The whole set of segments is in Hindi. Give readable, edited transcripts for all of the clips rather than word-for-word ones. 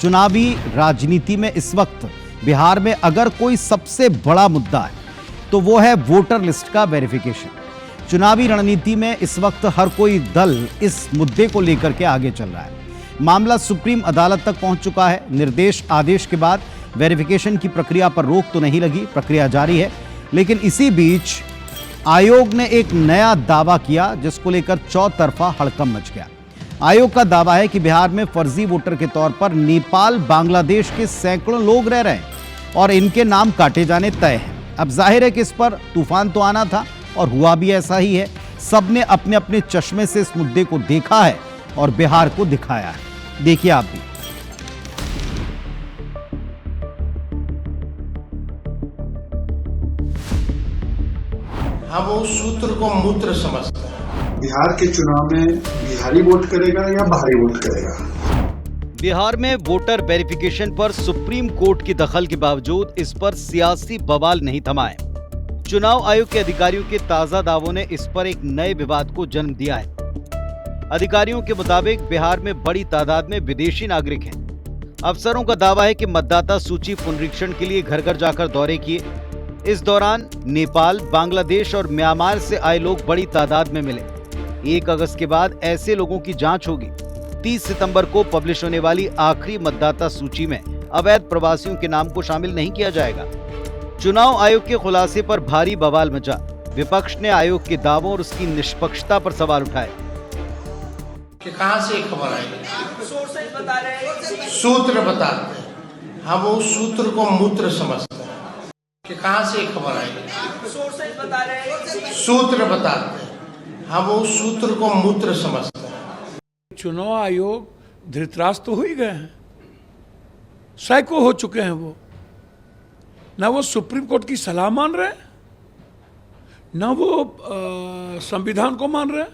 चुनावी राजनीति में इस वक्त बिहार में अगर कोई सबसे बड़ा मुद्दा है तो वो है वोटर लिस्ट का वेरिफिकेशन। चुनावी रणनीति में इस वक्त हर कोई दल इस मुद्दे को लेकर के आगे चल रहा है। मामला सुप्रीम अदालत तक पहुंच चुका है। निर्देश आदेश के बाद वेरिफिकेशन की प्रक्रिया पर रोक तो नहीं लगी, प्रक्रिया जारी है। लेकिन इसी बीच आयोग ने एक नया दावा किया जिसको लेकर चौतरफा हड़कंप मच गया। आयोग का दावा है कि बिहार में फर्जी वोटर के तौर पर नेपाल, बांग्लादेश के सैकड़ों लोग रह रहे हैं और इनके नाम काटे जाने तय हैं। अब जाहिर है कि इस पर तूफान तो आना था और हुआ भी ऐसा ही है। सबने अपने अपने चश्मे से इस मुद्दे को देखा है और बिहार को दिखाया है। देखिए आप भी। हम उस सूत्र को मूत्र समझते हैं। बिहार के चुनाव में बिहारी वोट करेगा या बाहरी वोट करेगा? बिहार में वोटर वेरिफिकेशन पर सुप्रीम कोर्ट की दखल के बावजूद इस पर सियासी बवाल नहीं थमा है। चुनाव आयोग के अधिकारियों के ताजा दावों ने इस पर एक नए विवाद को जन्म दिया है। अधिकारियों के मुताबिक बिहार में बड़ी तादाद में विदेशी नागरिक हैं। अफसरों का दावा है कि मतदाता सूची पुनरीक्षण के लिए घर घर जाकर दौरे किए। इस दौरान नेपाल, बांग्लादेश और म्यांमार से आए लोग बड़ी तादाद में मिले। 1 अगस्त के बाद ऐसे लोगों की जांच होगी। 30 सितंबर को पब्लिश होने वाली आखिरी मतदाता सूची में अवैध प्रवासियों के नाम को शामिल नहीं किया जाएगा। चुनाव आयोग के खुलासे पर भारी बवाल मचा। विपक्ष ने आयोग के दावों और उसकी निष्पक्षता पर सवाल उठाए। कि कहां से खबर आई? सूत्र बताते हैं। हम उस सूत्र को मूत्र समझते हैं। कि कहां से खबर आई? सूत्र बताते हैं। हम उस सूत्र को मूत्र समझते हैं। चुनाव आयोग धृतराष्ट्र तो हो ही गए हैं, सैकड़ों हो चुके हैं। वो ना वो सुप्रीम कोर्ट की सलाह मान रहे हैं, ना वो संविधान को मान रहे हैं।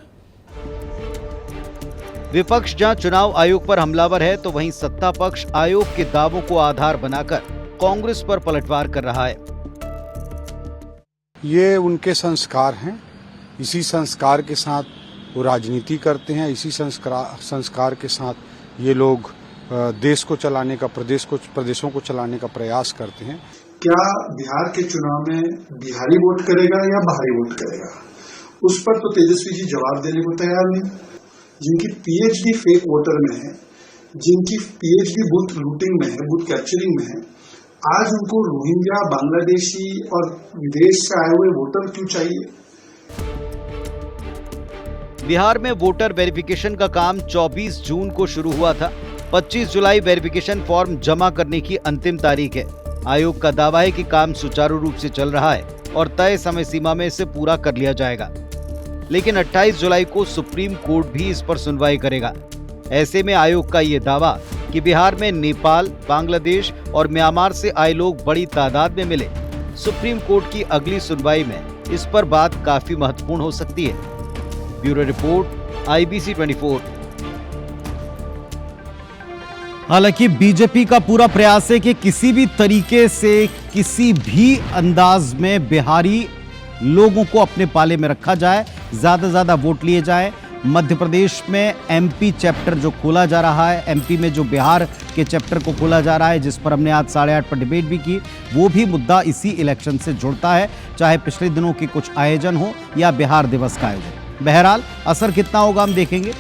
विपक्ष जहां चुनाव आयोग पर हमलावर है तो वहीं सत्ता पक्ष आयोग के दावों को आधार बनाकर कांग्रेस पर पलटवार कर रहा है। ये उनके संस्कार हैं। इसी संस्कार के साथ वो राजनीति करते हैं। इसी संस्कार के साथ ये लोग देश को चलाने का, प्रदेशों को चलाने का प्रयास करते हैं। क्या बिहार के चुनाव में बिहारी वोट करेगा या बाहरी वोट करेगा? उस पर तो तेजस्वी जी जवाब देने को तैयार नहीं। जिनकी पीएचडी फेक वोटर में है, जिनकी पीएचडी बूथ लूटिंग में है, बूथ कैप्चरिंग में है, आज उनको रोहिंग्या, बांग्लादेशी और विदेश से आए हुए वोटर क्यों चाहिए? बिहार में वोटर वेरिफिकेशन का काम 24 जून को शुरू हुआ था। 25 जुलाई वेरिफिकेशन फॉर्म जमा करने की अंतिम तारीख है। आयोग का दावा है कि काम सुचारू रूप से चल रहा है और तय समय सीमा में इसे पूरा कर लिया जाएगा। लेकिन 28 जुलाई को सुप्रीम कोर्ट भी इस पर सुनवाई करेगा। ऐसे में आयोग का ये दावा कि बिहार में नेपाल, बांग्लादेश और म्यांमार से आए लोग बड़ी तादाद में मिले, सुप्रीम कोर्ट की अगली सुनवाई में इस पर बात काफी महत्वपूर्ण हो सकती है। Bureau report, IBC 24। हालांकि बीजेपी का पूरा प्रयास है कि किसी भी तरीके से, किसी भी अंदाज में बिहारी लोगों को अपने पाले में रखा जाए, ज्यादा से ज्यादा वोट लिए जाए। मध्य प्रदेश में MP चैप्टर जो खोला जा रहा है, MP में जो बिहार के चैप्टर को खोला जा रहा है, जिस पर हमने आज 8:30 पर डिबेट भी की, वो भी मुद्दा इसी इलेक्शन से जुड़ता है, चाहे पिछले दिनों के कुछ आयोजन हो या बिहार दिवस का आयोजन। बहरहाल असर कितना होगा हम देखेंगे।